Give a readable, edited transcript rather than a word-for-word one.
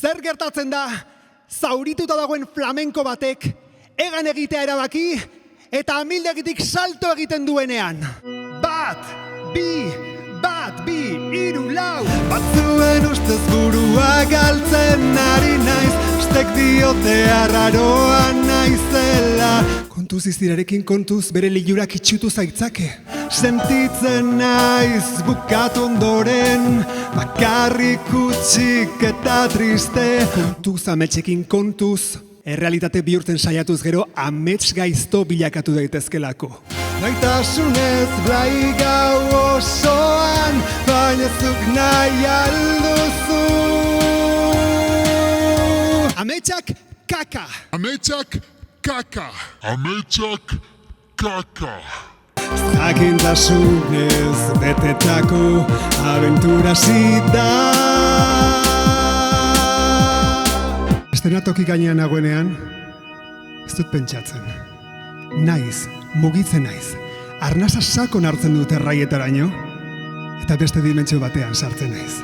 Zer gertatzen da, zaurituta dagoen flamenko batek, egan egitea erabaki, eta amildegitik salto egiten duenean. Bat, bi, hiru, lau. Batzuen ustez burua galtzen ari naiz, ustek diote arraroa naizela. Kontuz izirarekin kontuz, bere lilurak itxutu zaitzake. Sentitzen naiz bukatu ondoren, bakarrik utxik eta triste. Kontuz ametsekin kontuz, errealitate bihurtzen saiatuz gero amets gaizto bilakatu daitezkelako. Naitasunez blai gau osoan, baina zuk nahi alduzu. Ametsak kaka. Ametsak kaka. Ametsak kaka. Jakintasunez betetako abentura zita. Estenatoki gainean nagoenean, ez dut pentsatzen. Naiz, mugitzen naiz. Arnasa sakon hartzen dut erraietaraino, eta beste dimentsio batean sartzen naiz.